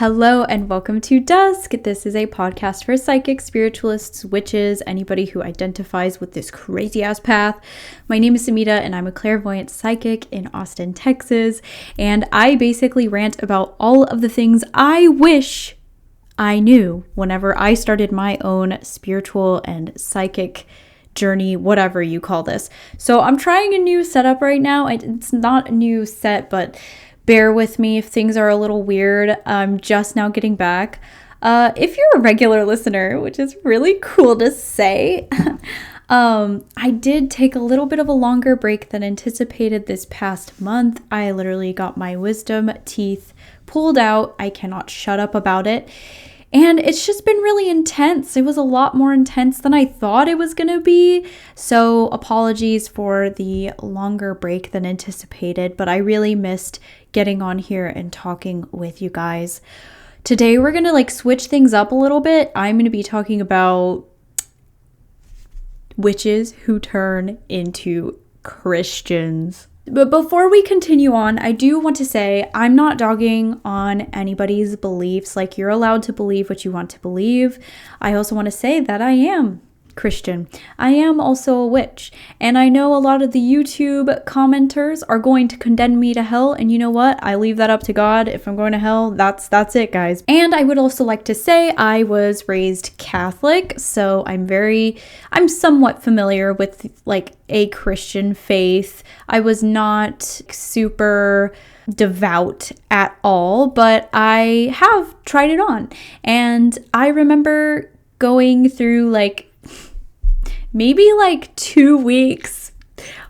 Hello and welcome to Dusk. This is a podcast for psychics, spiritualists, witches, anybody who identifies with this crazy ass path. My name is Zamira and I'm a clairvoyant psychic in Austin, Texas. And I basically rant about all of the things I wish I knew whenever I started my own spiritual and psychic journey, whatever you call this. So I'm trying a new setup right now. It's not a new set, but bear with me if things are a little weird. I'm just now getting back. If you're a regular listener, which is really cool to say, I did take a little bit of a longer break than anticipated this past month. I literally got my wisdom teeth pulled out. I cannot shut up about it. And it's just been really intense. It was a lot more intense than I thought it was going to be. So apologies for the longer break than anticipated, but I really missed getting on here and talking with you guys. Today we're going to switch things up a little bit. I'm going to be talking about witches who turn into Christians. But before we continue on, I do want to say I'm not dogging on anybody's beliefs. You're allowed to believe what you want to believe. I also want to say that I am Christian. I am also a witch. And I know a lot of the YouTube commenters are going to condemn me to hell. And you know what? I leave that up to God. If I'm going to hell, that's it, guys. And I would also like to say I was raised Catholic. So I'm somewhat familiar with a Christian faith. I was not super devout at all, but I have tried it on. And I remember going through maybe 2 weeks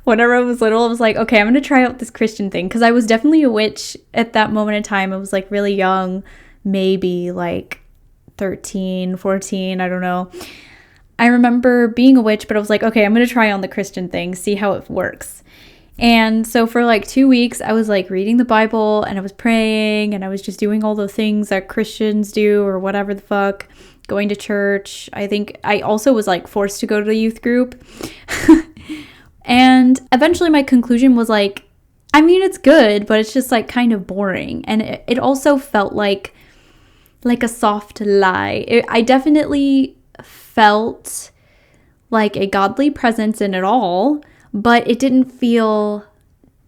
whenever I was little. I was like, okay, I'm gonna try out this Christian thing, because I was definitely a witch at that moment in time. I was really young, maybe 13, 14, I don't know. I remember being a witch, but I was like, okay, I'm gonna try on the Christian thing, see how it works. And so for 2 weeks, I was reading the Bible and I was praying and I was just doing all the things that Christians do or whatever the fuck. Going to church. I think I also was forced to go to the youth group. And eventually my conclusion was it's good, but it's just kind of boring. And it also felt like a soft lie. I definitely felt like a godly presence in it all, but it didn't feel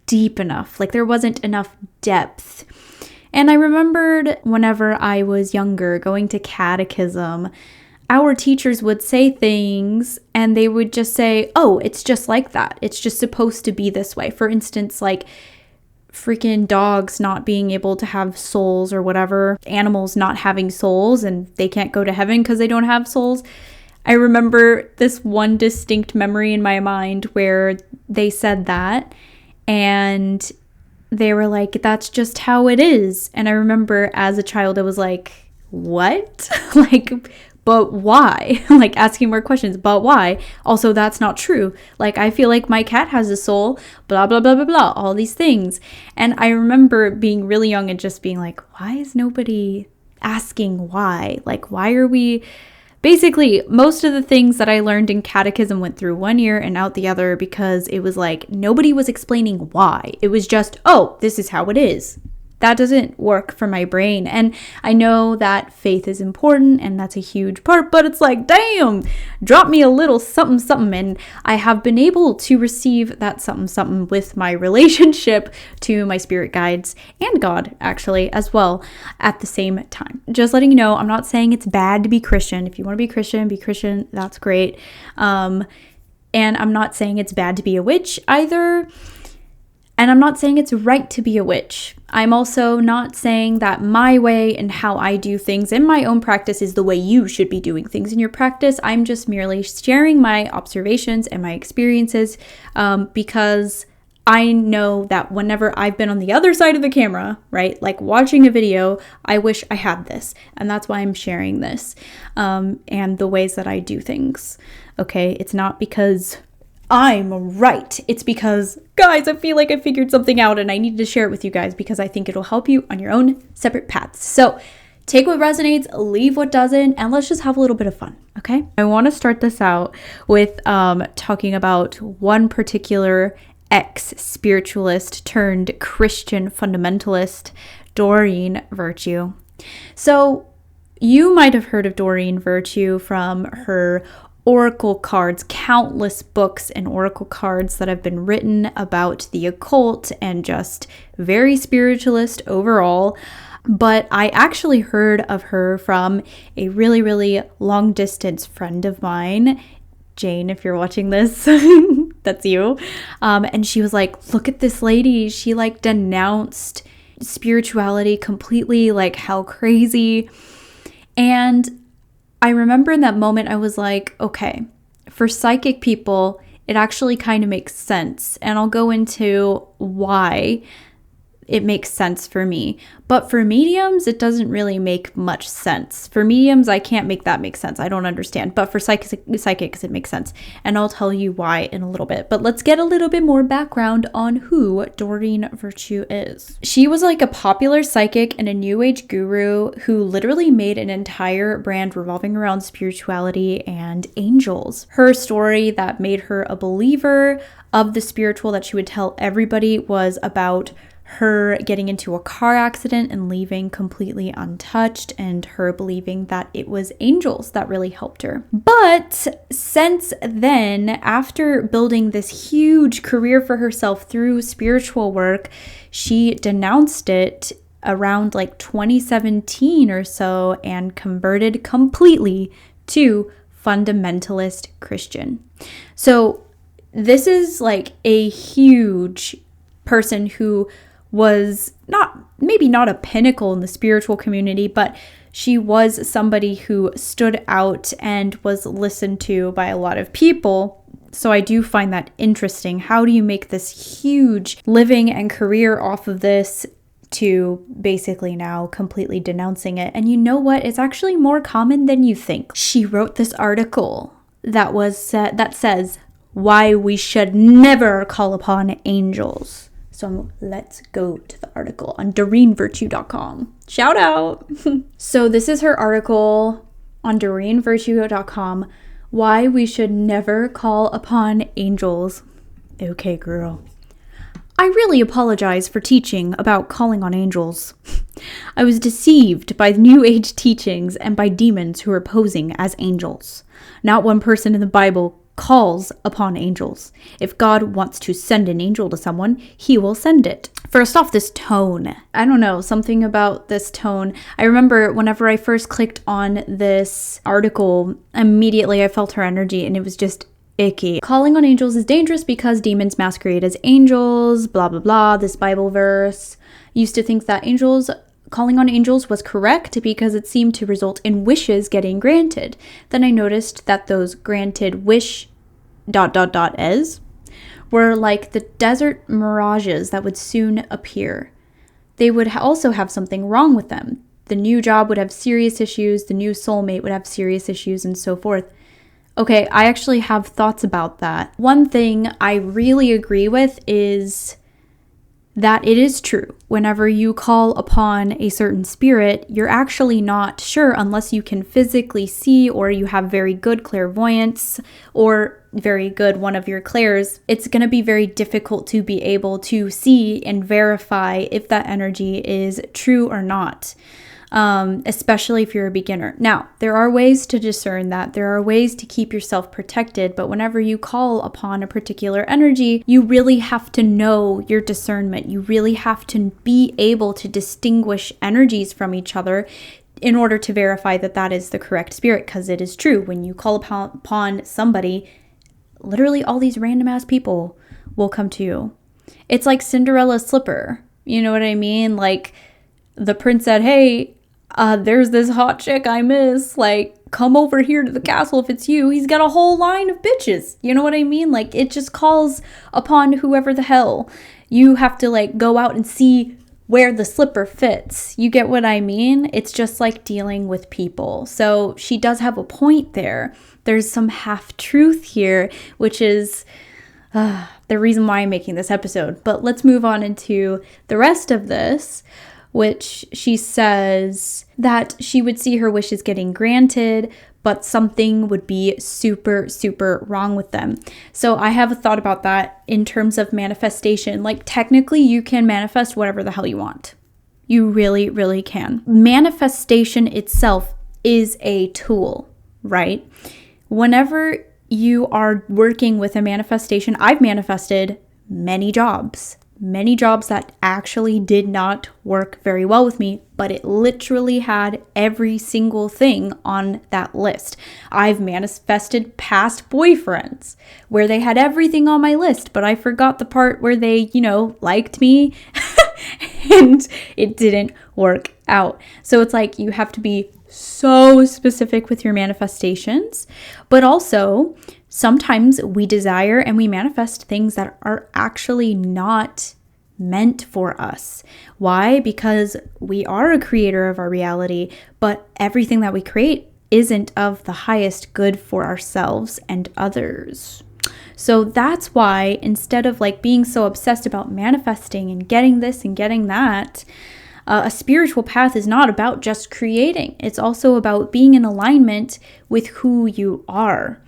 deep enough. There wasn't enough depth. And I remembered whenever I was younger, going to catechism, our teachers would say things and they would just say, oh, it's just like that. It's just supposed to be this way. For instance, freaking dogs not being able to have souls or whatever, animals not having souls and they can't go to heaven because they don't have souls. I remember this one distinct memory in my mind where they said that and they were like, that's just how it is. And I remember as a child, I was like, what? But why? Asking more questions, but why? Also, that's not true. I feel like my cat has a soul, blah, blah, blah, blah, blah, all these things. And I remember being really young and just being like, why is nobody asking why? Why are we... Basically, most of the things that I learned in catechism went through one ear and out the other because it was nobody was explaining why. It was just, oh, this is how it is. That doesn't work for my brain. And I know that faith is important and that's a huge part, but it's damn, drop me a little something, something. And I have been able to receive that something, something with my relationship to my spirit guides and God, actually, as well at the same time. Just letting you know, I'm not saying it's bad to be Christian. If you want to be Christian, that's great. And I'm not saying it's bad to be a witch either. And I'm not saying it's right to be a witch. I'm also not saying that my way and how I do things in my own practice is the way you should be doing things in your practice. I'm just merely sharing my observations and my experiences because I know that whenever I've been on the other side of the camera, right, watching a video, I wish I had this. And that's why I'm sharing this and the ways that I do things. Okay, it's not because I'm right. It's because, guys, I feel like I figured something out and I need to share it with you guys because I think it'll help you on your own separate paths. So take what resonates, leave what doesn't, and let's just have a little bit of fun, okay? I want to start this out with talking about one particular ex-spiritualist turned Christian fundamentalist, Doreen Virtue. So you might have heard of Doreen Virtue from her oracle cards, countless books and oracle cards that have been written about the occult and just very spiritualist overall. But I actually heard of her from a really, really long distance friend of mine, Jane, if you're watching this, that's you. And she was like, look at this lady. She like denounced spirituality completely, like how crazy. And I remember in that moment, I was like, okay, for psychic people, it actually kind of makes sense. And I'll go into why it makes sense for me. But for mediums, it doesn't really make much sense. For mediums, I can't make that make sense. I don't understand. But for psychics, it makes sense. And I'll tell you why in a little bit. But let's get a little bit more background on who Doreen Virtue is. She was like a popular psychic and a new age guru who literally made an entire brand revolving around spirituality and angels. Her story that made her a believer of the spiritual that she would tell everybody was about her getting into a car accident and leaving completely untouched, and her believing that it was angels that really helped her. But since then, after building this huge career for herself through spiritual work, she denounced it around like 2017 or so and converted completely to fundamentalist Christian. So this is like a huge person who was maybe not a pinnacle in the spiritual community, but she was somebody who stood out and was listened to by a lot of people. So I do find that interesting. How do you make this huge living and career off of this to basically now completely denouncing it? And you know what? It's actually more common than you think. She wrote this article that says why we should never call upon angels. So let's go to the article on DoreenVirtue.com. Shout out! So this is her article on DoreenVirtue.com, why we should never call upon angels. Okay, girl. I really apologize for teaching about calling on angels. I was deceived by the New Age teachings and by demons who are posing as angels. Not one person in the Bible calls upon angels. If God wants to send an angel to someone, he will send it. First off, this tone. I don't know, something about this tone. I remember whenever I first clicked on this article, immediately I felt her energy and it was just icky. Calling on angels is dangerous because demons masquerade as angels, blah, blah, blah. This Bible verse used to think that calling on angels was correct because it seemed to result in wishes getting granted. Then I noticed that those granted wish ... were like the desert mirages that would soon appear. They would also have something wrong with them. The new job would have serious issues, the new soulmate would have serious issues, and so forth. Okay, I actually have thoughts about that. One thing I really agree with is that it is true. Whenever you call upon a certain spirit, you're actually not sure unless you can physically see or you have very good clairvoyance or very good one of your clairs. It's going to be very difficult to be able to see and verify if that energy is true or not. Especially if you're a beginner. Now, there are ways to discern that. There are ways to keep yourself protected, but whenever you call upon a particular energy, you really have to know your discernment. You really have to be able to distinguish energies from each other in order to verify that that is the correct spirit, because it is true. When you call upon somebody, literally all these random ass people will come to you. It's like Cinderella's slipper. You know what I mean? Like, the prince said, hey, there's this hot chick I miss, like, come over here to the castle if it's you. He's got a whole line of bitches. You know what I mean? Like, it just calls upon whoever the hell. You have to, like, go out and see where the slipper fits. You get what I mean? It's just like dealing with people. So she does have a point there. There's some half-truth here, which is the reason why I'm making this episode. But let's move on into the rest of this, which she says that she would see her wishes getting granted, but something would be super, super wrong with them. So I have a thought about that in terms of manifestation. Like, technically, you can manifest whatever the hell you want. You really, really can. Manifestation itself is a tool, right? Whenever you are working with a manifestation, I've manifested many jobs that actually did not work very well with me, but it literally had every single thing on that list. I've manifested past boyfriends where they had everything on my list, but I forgot the part where they, liked me and it didn't work out. So it's like you have to be so specific with your manifestations, but also sometimes we desire and we manifest things that are actually not meant for us. Why? Because we are a creator of our reality, but everything that we create isn't of the highest good for ourselves and others. So that's why instead of being so obsessed about manifesting and getting this and getting that, a spiritual path is not about just creating. It's also about being in alignment with who you are.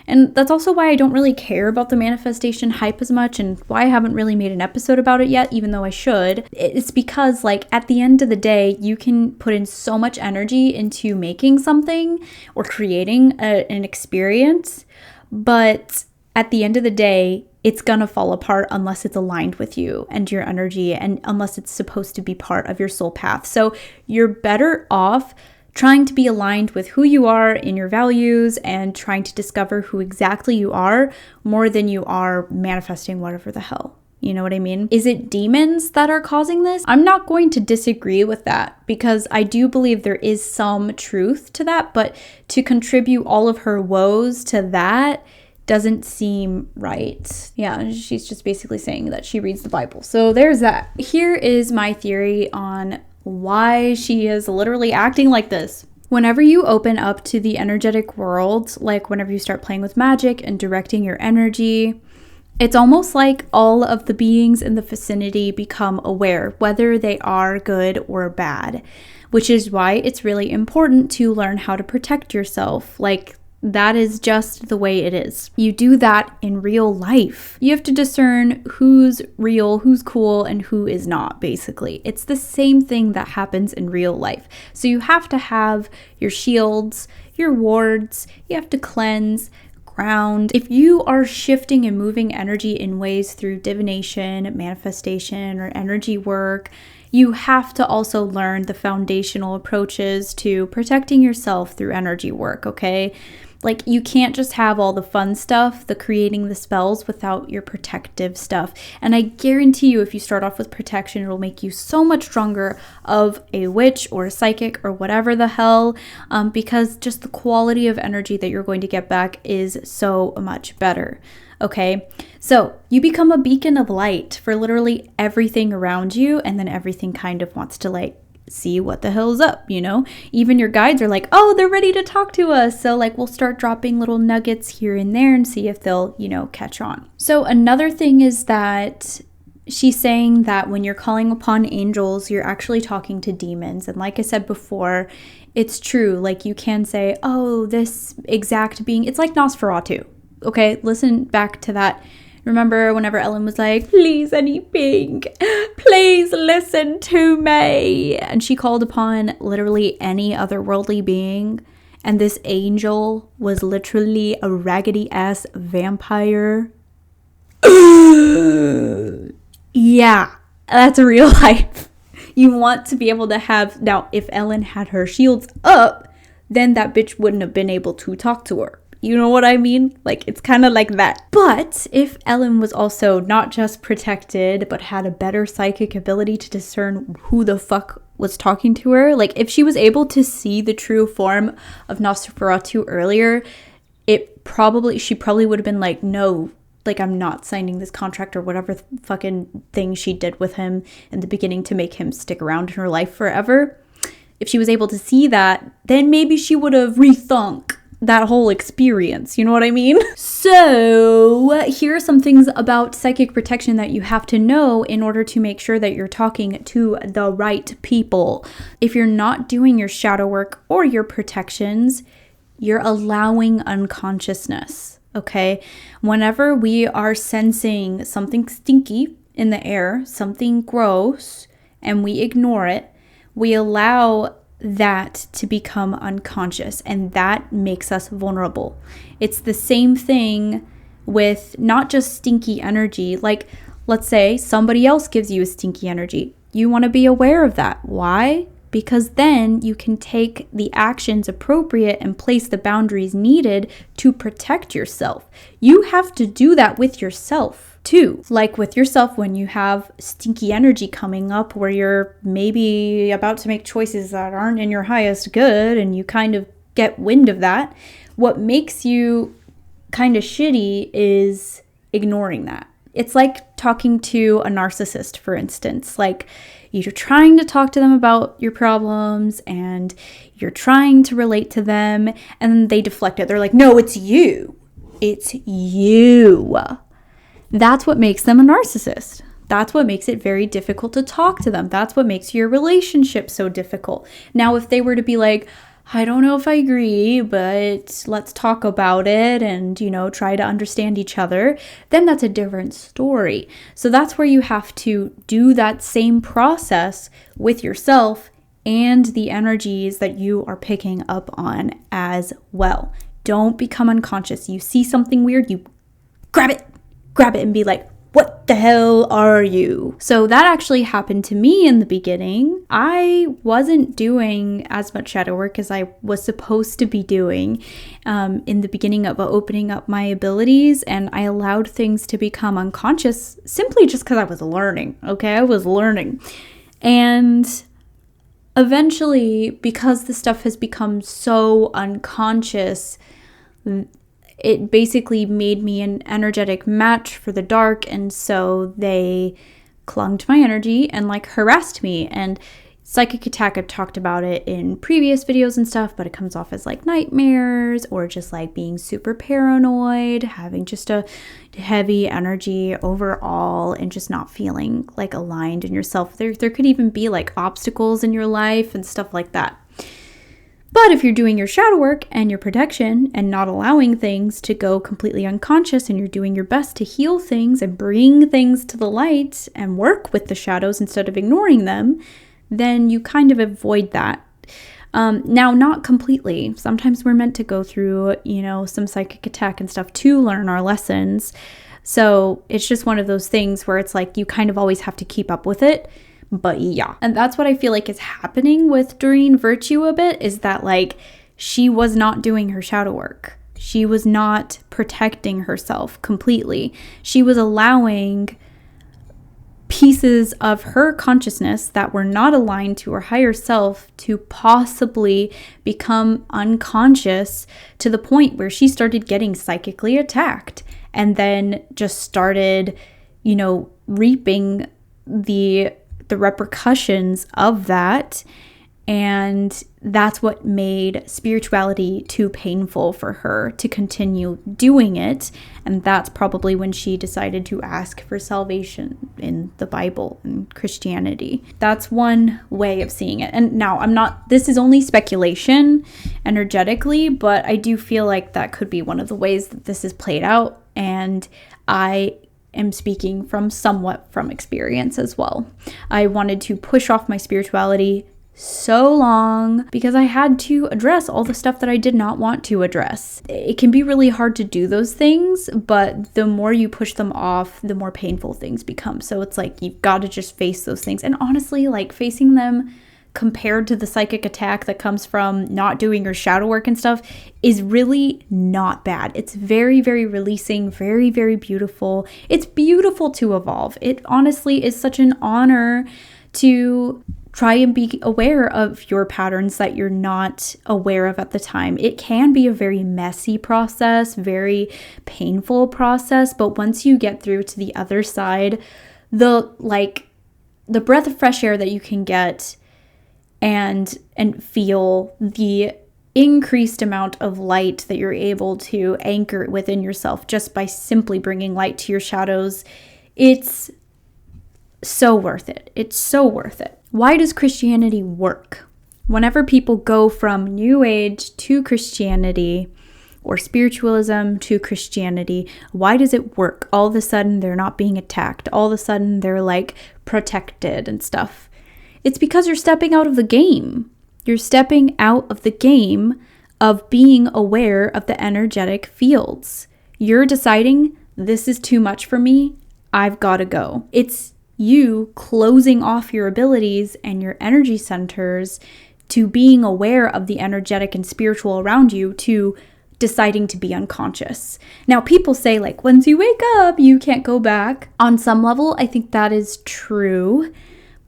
And that's also why I don't really care about the manifestation hype as much and why I haven't really made an episode about it yet, even though I should. It's because at the end of the day, you can put in so much energy into making something or creating an experience, but at the end of the day, it's gonna fall apart unless it's aligned with you and your energy and unless it's supposed to be part of your soul path. So you're better off trying to be aligned with who you are in your values and trying to discover who exactly you are more than you are manifesting whatever the hell. You know what I mean? Is it demons that are causing this? I'm not going to disagree with that because I do believe there is some truth to that, but to contribute all of her woes to that doesn't seem right. Yeah, she's just basically saying that she reads the Bible. So there's that. Here is my theory on why she is literally acting like this. Whenever you open up to the energetic world, whenever you start playing with magic and directing your energy, it's almost like all of the beings in the vicinity become aware, whether they are good or bad, which is why it's really important to learn how to protect yourself. That is just the way it is. You do that in real life. You have to discern who's real, who's cool, and who is not, basically. It's the same thing that happens in real life. So you have to have your shields, your wards, you have to cleanse, ground. If you are shifting and moving energy in ways through divination, manifestation, or energy work, you have to also learn the foundational approaches to protecting yourself through energy work, okay? You can't just have all the fun stuff, the creating the spells, without your protective stuff. And I guarantee you, if you start off with protection, it'll make you so much stronger of a witch or a psychic or whatever the hell, because just the quality of energy that you're going to get back is so much better. Okay, so you become a beacon of light for literally everything around you, and then everything kind of wants to see what the hell's up, Even your guides are oh, they're ready to talk to us. So we'll start dropping little nuggets here and there and see if they'll, catch on. So another thing is that she's saying that when you're calling upon angels, you're actually talking to demons. And like I said before, it's true. You can say, oh, this exact being, it's like Nosferatu. Okay, listen back to that. Remember whenever Ellen was please anything, please listen to me. And she called upon literally any otherworldly being. And this angel was literally a raggedy ass vampire. Yeah, that's real life. You want to be able to have, now if Ellen had her shields up, then that bitch wouldn't have been able to talk to her. You know what I mean? It's kind of like that. But if Ellen was also not just protected, but had a better psychic ability to discern who the fuck was talking to her, if she was able to see the true form of Nosferatu earlier, she probably would have been no, I'm not signing this contract or whatever fucking thing she did with him in the beginning to make him stick around in her life forever. If she was able to see that, then maybe she would have rethunk that whole experience, you know what I mean? So here are some things about psychic protection that you have to know in order to make sure that you're talking to the right people. If you're not doing your shadow work or your protections, you're allowing unconsciousness, okay? Whenever we are sensing something stinky in the air, something gross, and we ignore it, we allow that to become unconscious, and that makes us vulnerable. It's the same thing with not just stinky energy. Like, let's say somebody else gives you a stinky energy. You want to be aware of that. Why? Because then you can take the actions appropriate and place the boundaries needed to protect yourself. You have to do that with yourself too. Like with yourself, when you have stinky energy coming up where you're maybe about to make choices that aren't in your highest good and you kind of get wind of that, what makes you kind of shitty is ignoring that. It's like talking to a narcissist, for instance. Like, you're trying to talk to them about your problems and you're trying to relate to them, and they deflect it. They're like, no, it's you. It's you. That's what makes them a narcissist. That's what makes it very difficult to talk to them. That's what makes your relationship so difficult. Now, if they were to be like, I don't know if I agree, but let's talk about it and, try to understand each other, then that's a different story. So that's where you have to do that same process with yourself and the energies that you are picking up on as well. Don't become unconscious. You see something weird, you grab it and be like, what the hell are you? So that actually happened to me in the beginning. I wasn't doing as much shadow work as I was supposed to be doing in the beginning of opening up my abilities, and I allowed things to become unconscious simply just because I was learning, okay? I was learning. And eventually, because the stuff has become so unconscious, it basically made me an energetic match for the dark, and so they clung to my energy and harassed me. And psychic attack, I've talked about it in previous videos and stuff, but it comes off as nightmares or just being super paranoid, having just a heavy energy overall, and just not feeling aligned in yourself. There could even be obstacles in your life and stuff like that. But if you're doing your shadow work and your protection and not allowing things to go completely unconscious, and you're doing your best to heal things and bring things to the light and work with the shadows instead of ignoring them, then you kind of avoid that. Now, not completely. Sometimes we're meant to go through, some psychic attack and stuff to learn our lessons. So it's just one of those things where it's you kind of always have to keep up with it. But yeah, and that's what I feel is happening with Doreen Virtue a bit, is that she was not doing her shadow work. She was not protecting herself completely. She was allowing pieces of her consciousness that were not aligned to her higher self to possibly become unconscious, to the point where she started getting psychically attacked, and then just started, reaping the repercussions of that. And that's what made spirituality too painful for her to continue doing it. And that's probably when she decided to ask for salvation in the Bible and Christianity. That's one way of seeing it. And now this is only speculation energetically, but I do feel that could be one of the ways that this is played out. And I am speaking somewhat from experience as well. I wanted to push off my spirituality so long because I had to address all the stuff that I did not want to address. It can be really hard to do those things, but the more you push them off, the more painful things become. So it's you've got to just face those things. And honestly, facing them compared to the psychic attack that comes from not doing your shadow work and stuff is really not bad. It's very, very releasing, very, very beautiful. It's beautiful to evolve. It honestly is such an honor to try and be aware of your patterns that you're not aware of at the time. It can be a very messy process, very painful process, but once you get through to the other side, the breath of fresh air that you can get and feel the increased amount of light that you're able to anchor within yourself just by simply bringing light to your shadows, it's so worth it. It's so worth it. Why does Christianity work? Whenever people go from New Age to Christianity or spiritualism to Christianity, why does it work? All of a sudden, they're not being attacked. All of a sudden, they're protected and stuff. It's because you're stepping out of the game. You're stepping out of the game of being aware of the energetic fields. You're deciding, this is too much for me. I've got to go. It's you closing off your abilities and your energy centers to being aware of the energetic and spiritual around you, to deciding to be unconscious. Now, people say, like, once you wake up, you can't go back. On some level, I think that is true,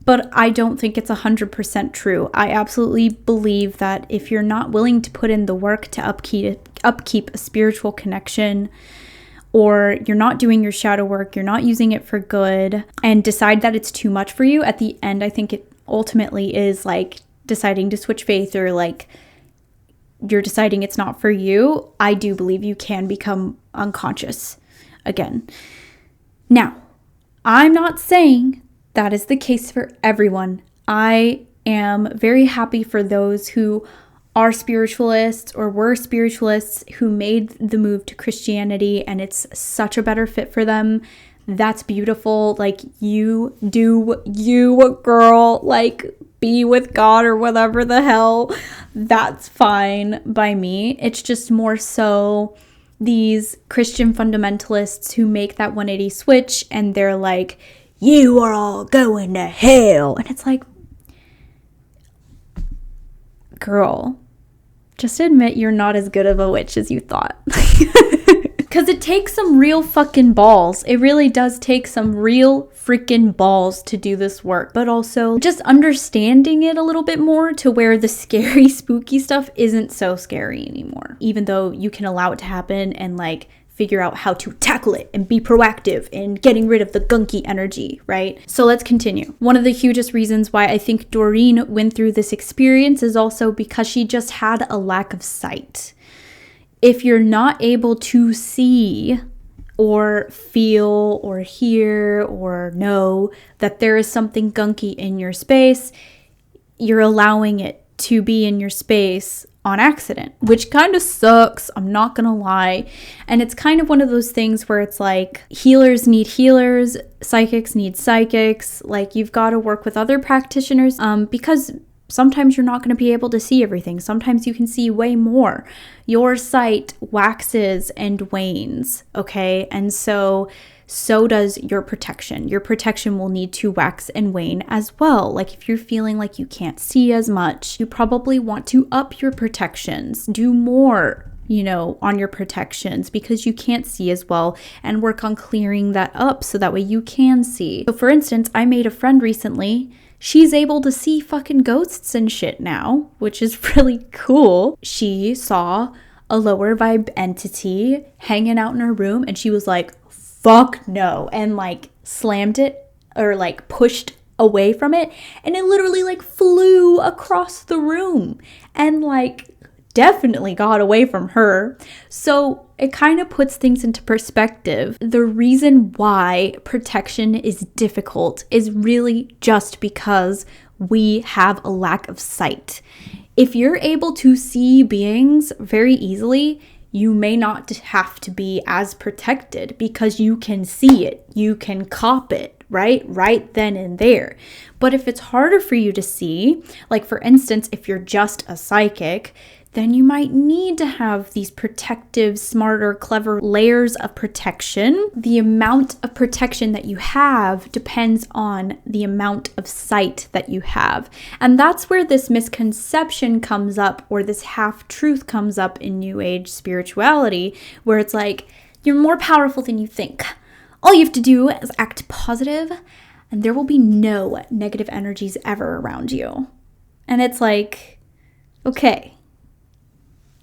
but I don't think it's 100% true. I absolutely believe that if you're not willing to put in the work to upkeep a spiritual connection, or you're not doing your shadow work, you're not using it for good, and decide that it's too much for you, at the end, I think it ultimately is like deciding to switch faith, or like you're deciding it's not for you. I do believe you can become unconscious again. Now, I'm not saying that is the case for everyone. I am very happy for those who are spiritualists or were spiritualists who made the move to Christianity and it's such a better fit for them. That's beautiful. Like, you do you, girl. Like, be with God or whatever the hell. That's fine by me. It's just more so these Christian fundamentalists who make that 180 switch and they're like, you are all going to hell. And it's like, girl, just admit you're not as good of a witch as you thought. Because it takes some real fucking balls. It really does take some real freaking balls to do this work. But also just understanding it a little bit more to where the scary, spooky stuff isn't so scary anymore. Even though you can allow it to happen and like figure out how to tackle it and be proactive in getting rid of the gunky energy, right? So let's continue. One of the hugest reasons why I think Doreen went through this experience is also because she just had a lack of sight. If you're not able to see or feel or hear or know that there is something gunky in your space, you're allowing it to be in your space on accident, which kind of sucks, I'm not gonna lie. And it's kind of one of those things where it's like healers need healers, psychics need psychics. Like, you've got to work with other practitioners because sometimes you're not going to be able to see everything. Sometimes you can see way more. Your sight waxes and wanes, okay? And so does your protection. Your protection will need to wax and wane as well. Like, if you're feeling like you can't see as much, you probably want to up your protections, do more, on your protections because you can't see as well, and work on clearing that up so that way you can see. So for instance, I made a friend recently. She's able to see fucking ghosts and shit now, which is really cool. She saw a lower vibe entity hanging out in her room and she was like, fuck no, and like slammed it or like pushed away from it, and it literally like flew across the room and like definitely got away from her. So it kind of puts things into perspective. The reason why protection is difficult is really just because we have a lack of sight. If you're able to see beings very easily, you may not have to be as protected because you can see it, you can cop it, right then and there. But if it's harder for you to see, like for instance, if you're just a psychic, then you might need to have these protective, smarter, clever layers of protection. The amount of protection that you have depends on the amount of sight that you have. And that's where this misconception comes up, or this half-truth comes up in New Age spirituality, where it's like, you're more powerful than you think. All you have to do is act positive, and there will be no negative energies ever around you. And it's like, okay,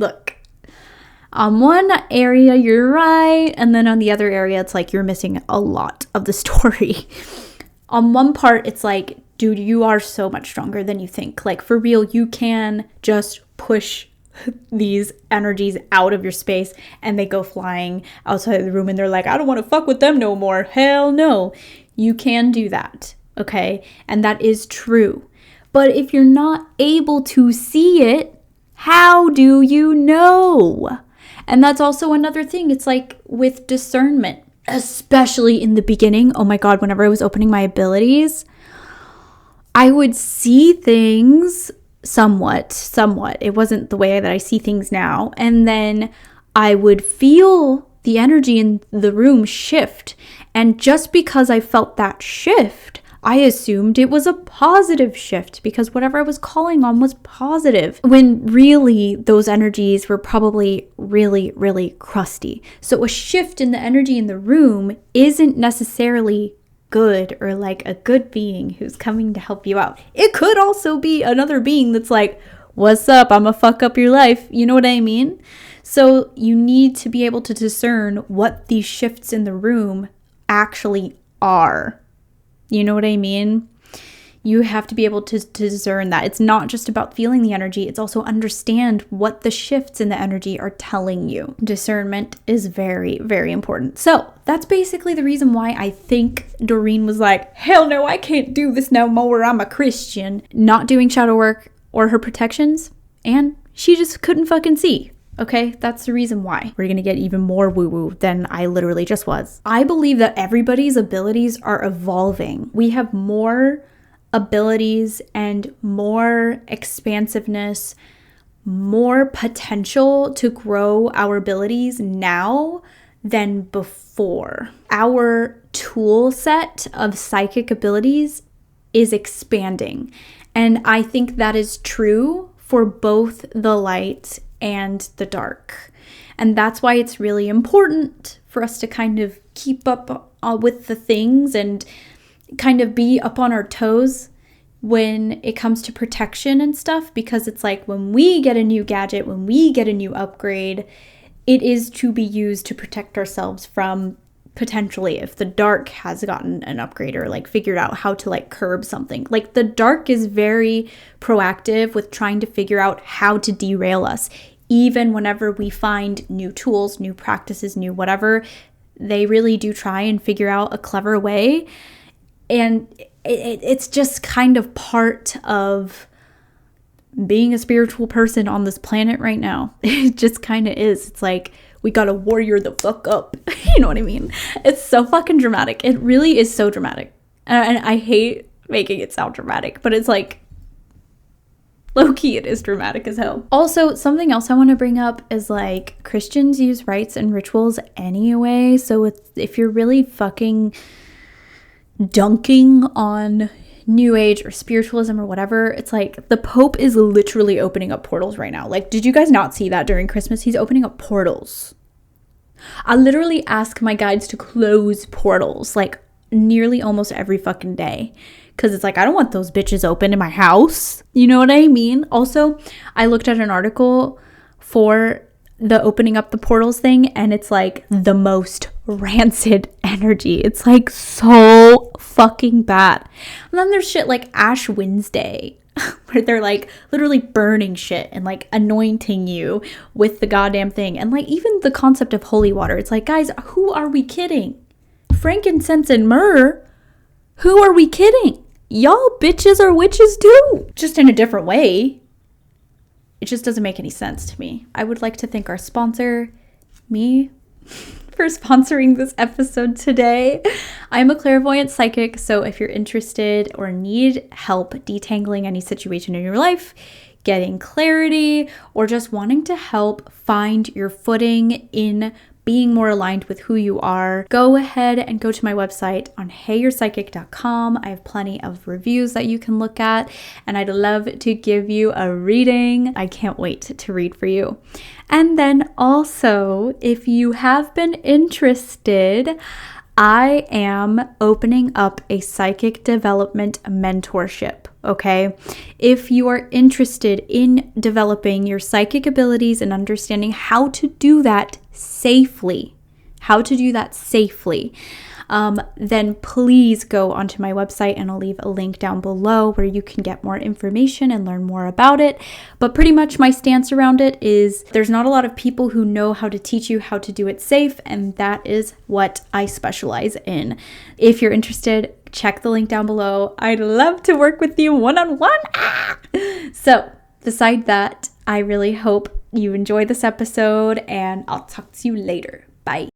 look, on one area you're right, and then on the other area it's like you're missing a lot of the story. On one part it's like, dude, you are so much stronger than you think. Like, for real, you can just push these energies out of your space and they go flying outside of the room and they're like, I don't want to fuck with them no more. Hell no. You can do that, okay? And that is true. But if you're not able to see it, how do you know? And that's also another thing. It's like with discernment, especially in the beginning. Oh my God, whenever I was opening my abilities, I would see things somewhat. It wasn't the way that I see things now. And then I would feel the energy in the room shift. And just because I felt that shift, I assumed it was a positive shift because whatever I was calling on was positive, when really those energies were probably really, really crusty. So a shift in the energy in the room isn't necessarily good or like a good being who's coming to help you out. It could also be another being that's like, what's up? I'ma fuck up your life. You know what I mean? So you need to be able to discern what these shifts in the room actually are. You know what I mean? You have to be able to discern that. It's not just about feeling the energy. It's also understand what the shifts in the energy are telling you. Discernment is very, very important. So that's basically the reason why I think Doreen was like, hell no, I can't do this no more. I'm a Christian. Not doing shadow work or her protections. And she just couldn't fucking see. Okay, that's the reason why. We're gonna get even more woo-woo than I literally just was. I believe that everybody's abilities are evolving. We have more abilities and more expansiveness, more potential to grow our abilities now than before. Our tool set of psychic abilities is expanding. And I think that is true for both the light and the dark. And that's why it's really important for us to kind of keep up with the things and kind of be up on our toes when it comes to protection and stuff, because it's like when we get a new gadget, when we get a new upgrade, it is to be used to protect ourselves from potentially if the dark has gotten an upgrade or like figured out how to like curb something. Like the dark is very proactive with trying to figure out how to derail us. Even whenever we find new tools, new practices, new whatever, they really do try and figure out a clever way. And it's just kind of part of being a spiritual person on this planet right now. It just kind of is. It's like, we gotta warrior the fuck up. You know what I mean? It's so fucking dramatic. It really is so dramatic. And I hate making it sound dramatic, but it's like, low-key, it is dramatic as hell. Also, something else I want to bring up is like Christians use rites and rituals anyway. So if you're really fucking dunking on New Age or spiritualism or whatever, it's like the Pope is literally opening up portals right now. Like, did you guys not see that during Christmas? He's opening up portals. I literally ask my guides to close portals like nearly almost every fucking day. Because it's like, I don't want those bitches open in my house. You know what I mean? Also, I looked at an article for the opening up the portals thing, and it's like the most rancid energy. It's like so fucking bad. And then there's shit like Ash Wednesday, where they're like literally burning shit and like anointing you with the goddamn thing. And like even the concept of holy water, it's like, guys, who are we kidding? Frankincense and myrrh, who are we kidding? Y'all bitches are witches too, just in a different way. It just doesn't make any sense to me. I would like to thank our sponsor, me, for sponsoring this episode today. I'm a clairvoyant psychic, so if you're interested or need help detangling any situation in your life, getting clarity, or just wanting to help find your footing in being more aligned with who you are, go ahead and go to my website on heyyoursepsychic.com. I have plenty of reviews that you can look at, and I'd love to give you a reading. I can't wait to read for you. And then also, if you have been interested, I am opening up a psychic development mentorship, okay? If you are interested in developing your psychic abilities and understanding how to do that safely, then please go onto my website, and I'll leave a link down below where you can get more information and learn more about it. But pretty much my stance around it is there's not a lot of people who know how to teach you how to do it safe, and that is what I specialize in. If you're interested, check the link down below. I'd love to work with you one-on-one. So beside that, I really hope you enjoy this episode, and I'll talk to you later. Bye.